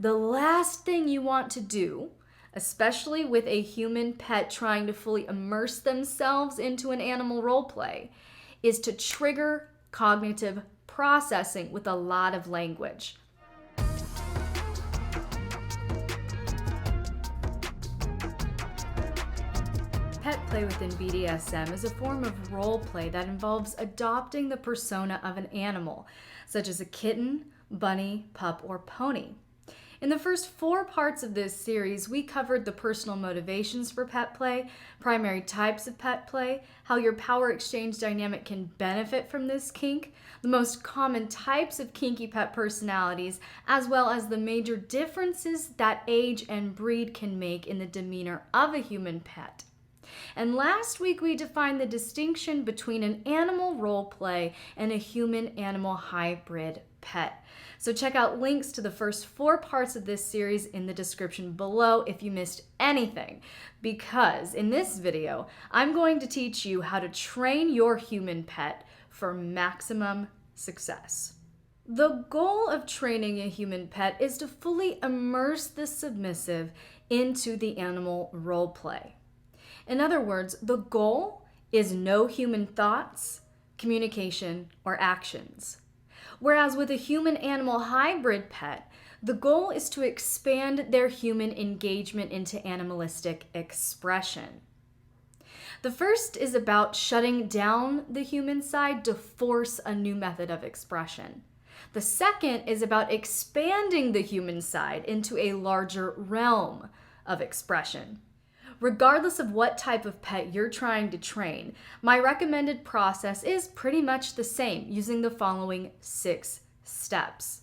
The last thing you want to do, especially with a human pet trying to fully immerse themselves into an animal role play, is to trigger cognitive processing with a lot of language. Pet play within BDSM is a form of role play that involves adopting the persona of an animal, such as a kitten, bunny, pup, or pony. In the first 4 parts of this series, we covered the personal motivations for pet play, primary types of pet play, how your power exchange dynamic can benefit from this kink, the most common types of kinky pet personalities, as well as the major differences that age and breed can make in the demeanor of a human pet. And last week we defined the distinction between an animal role play and a human-animal hybrid pet. So check out links to the first 4 parts of this series in the description below if you missed anything, because in this video, I'm going to teach you how to train your human pet for maximum success. The goal of training a human pet is to fully immerse the submissive into the animal role play. In other words, the goal is no human thoughts, communication, or actions. Whereas with a human-animal hybrid pet, the goal is to expand their human engagement into animalistic expression. The first is about shutting down the human side to force a new method of expression. The second is about expanding the human side into a larger realm of expression. Regardless of what type of pet you're trying to train, my recommended process is pretty much the same, using the following 6 steps.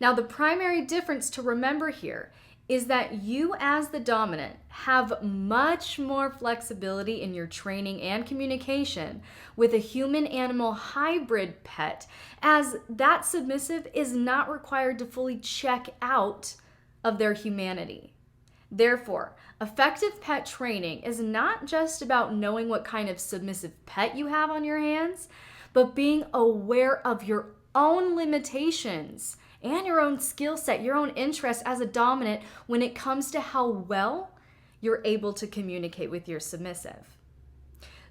Now, the primary difference to remember here is that you as the dominant have much more flexibility in your training and communication with a human-animal hybrid pet, as that submissive is not required to fully check out of their humanity. Therefore, effective pet training is not just about knowing what kind of submissive pet you have on your hands, but being aware of your own limitations and your own skill set, your own interests as a dominant when it comes to how well you're able to communicate with your submissive.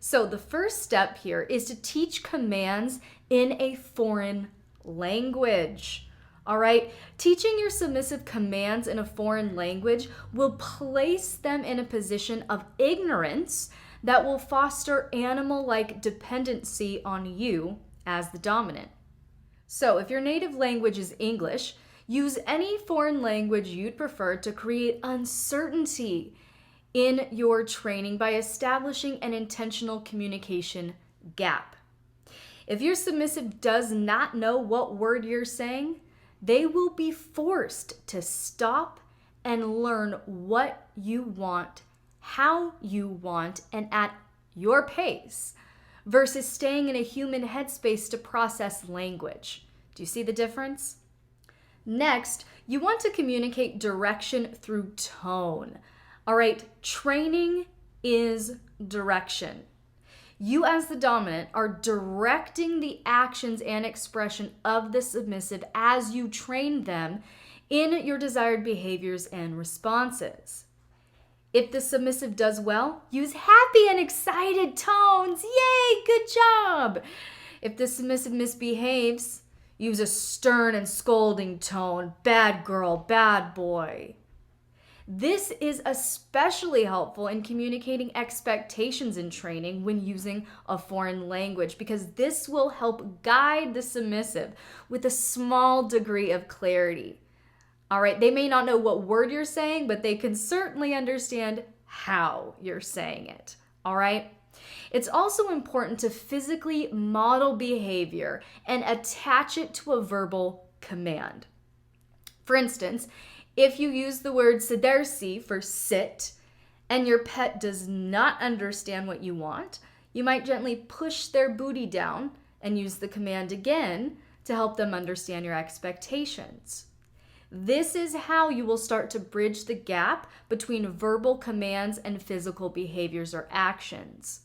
So the first step here is to teach commands in a foreign language. All right, teaching your submissive commands in a foreign language will place them in a position of ignorance that will foster animal-like dependency on you as the dominant. So if your native language is English, use any foreign language you'd prefer to create uncertainty in your training by establishing an intentional communication gap. If your submissive does not know what word you're saying, they will be forced to stop and learn what you want, how you want, and at your pace, versus staying in a human headspace to process language. Do you see the difference? Next, you want to communicate direction through tone. All right, training is direction. You as the dominant are directing the actions and expression of the submissive as you train them in your desired behaviors and responses. If the submissive does well, use happy and excited tones. Yay, good job. If the submissive misbehaves, use a stern and scolding tone. Bad girl, bad boy. This is especially helpful in communicating expectations in training when using a foreign language, because this will help guide the submissive with a small degree of clarity. All right, they may not know what word you're saying, but they can certainly understand how you're saying it. All right? It's also important to physically model behavior and attach it to a verbal command. For instance, if you use the word sedersi for sit and your pet does not understand what you want, you might gently push their booty down and use the command again to help them understand your expectations. This is how you will start to bridge the gap between verbal commands and physical behaviors or actions.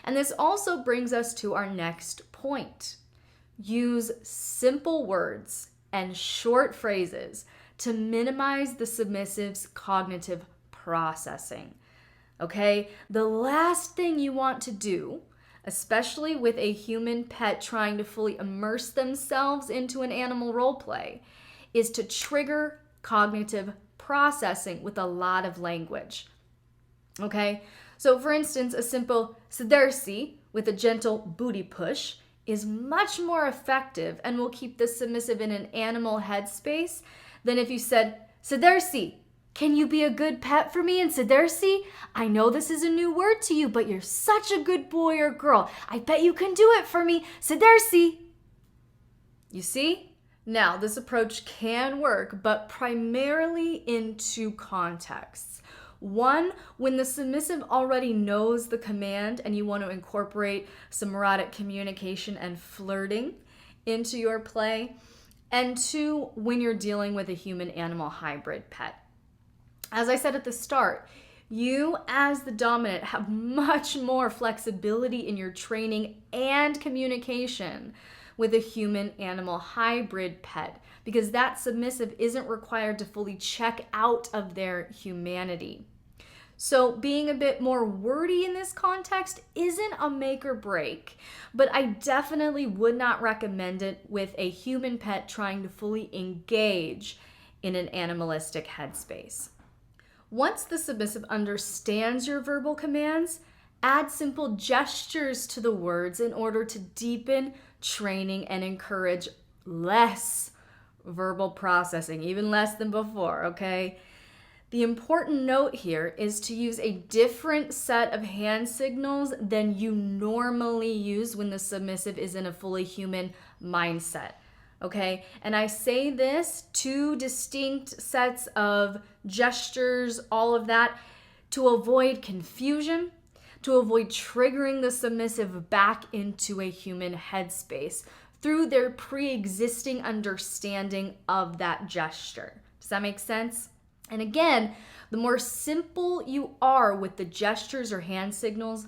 And this also brings us to our next point. Use simple words and short phrases to minimize the submissive's cognitive processing. Okay? The last thing you want to do, especially with a human pet trying to fully immerse themselves into an animal role play, is to trigger cognitive processing with a lot of language. Okay? So for instance, a simple "sidersi" with a gentle booty push is much more effective and will keep the submissive in an animal headspace than if you said, "Sidersi, can you be a good pet for me in Sidersi? I know this is a new word to you, but you're such a good boy or girl. I bet you can do it for me. Sidersi." You see? Now, this approach can work, but primarily in two contexts. One, when the submissive already knows the command and you want to incorporate some erotic communication and flirting into your play. And two, when you're dealing with a human-animal hybrid pet. As I said at the start, you as the dominant have much more flexibility in your training and communication with a human-animal hybrid pet because that submissive isn't required to fully check out of their humanity. So being a bit more wordy in this context isn't a make or break, but I definitely would not recommend it with a human pet trying to fully engage in an animalistic headspace. Once the submissive understands your verbal commands, add simple gestures to the words in order to deepen training and encourage less verbal processing, even less than before, okay? The important note here is to use a different set of hand signals than you normally use when the submissive is in a fully human mindset. Okay, and I say this, two distinct sets of gestures, all of that, to avoid confusion, to avoid triggering the submissive back into a human headspace through their pre-existing understanding of that gesture. Does that make sense? And again, the more simple you are with the gestures or hand signals,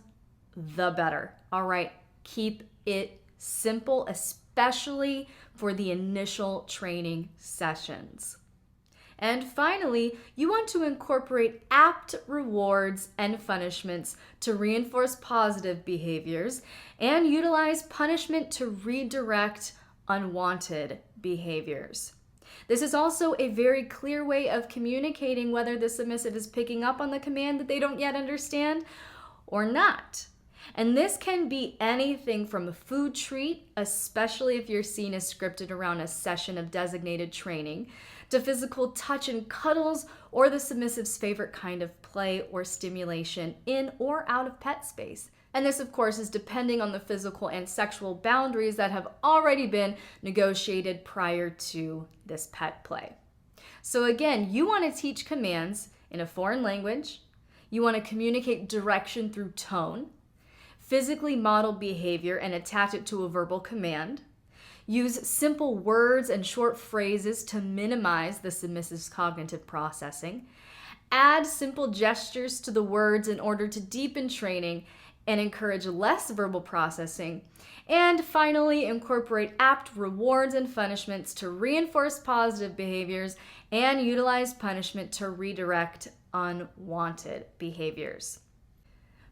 the better. All right, keep it simple, especially for the initial training sessions. And finally, you want to incorporate apt rewards and punishments to reinforce positive behaviors and utilize punishment to redirect unwanted behaviors. This is also a very clear way of communicating whether the submissive is picking up on the command that they don't yet understand or not. And this can be anything from a food treat, especially if you're seen as scripted around a session of designated training, to physical touch and cuddles, or the submissive's favorite kind of play or stimulation in or out of Petspace. And this, of course, is depending on the physical and sexual boundaries that have already been negotiated prior to this pet play. So again, you want to teach commands in a foreign language. You want to communicate direction through tone, physically model behavior and attach it to a verbal command. Use simple words and short phrases to minimize the submissive's cognitive processing. Add simple gestures to the words in order to deepen training and encourage less verbal processing. And finally, incorporate apt rewards and punishments to reinforce positive behaviors and utilize punishment to redirect unwanted behaviors.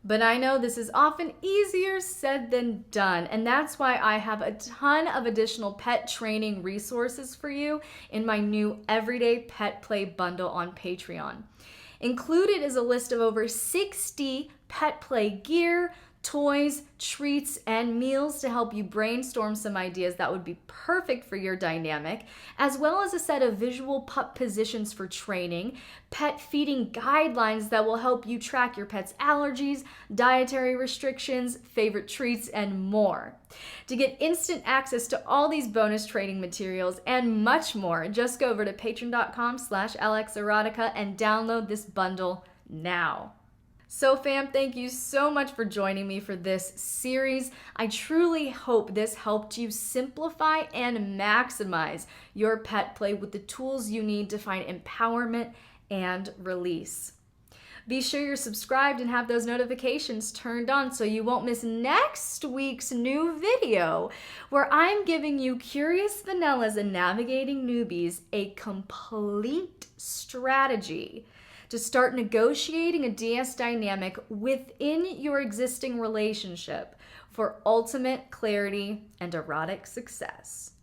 But I know this is often easier said than done, and that's why I have a ton of additional pet training resources for you in my new Everyday Pet Play bundle on Patreon. Included is a list of over 60 pet play gear, toys, treats, and meals to help you brainstorm some ideas that would be perfect for your dynamic, as well as a set of visual pup positions for training, pet feeding guidelines that will help you track your pet's allergies, dietary restrictions, favorite treats, and more. To get instant access to all these bonus training materials and much more, just go over to patreon.com/LXerotica and download this bundle now. So fam, thank you so much for joining me for this series. I truly hope this helped you simplify and maximize your pet play with the tools you need to find empowerment and release. Be sure you're subscribed and have those notifications turned on so you won't miss next week's new video, where I'm giving you curious vanillas and navigating newbies a complete strategy to start negotiating a DS dynamic within your existing relationship for ultimate clarity and erotic success.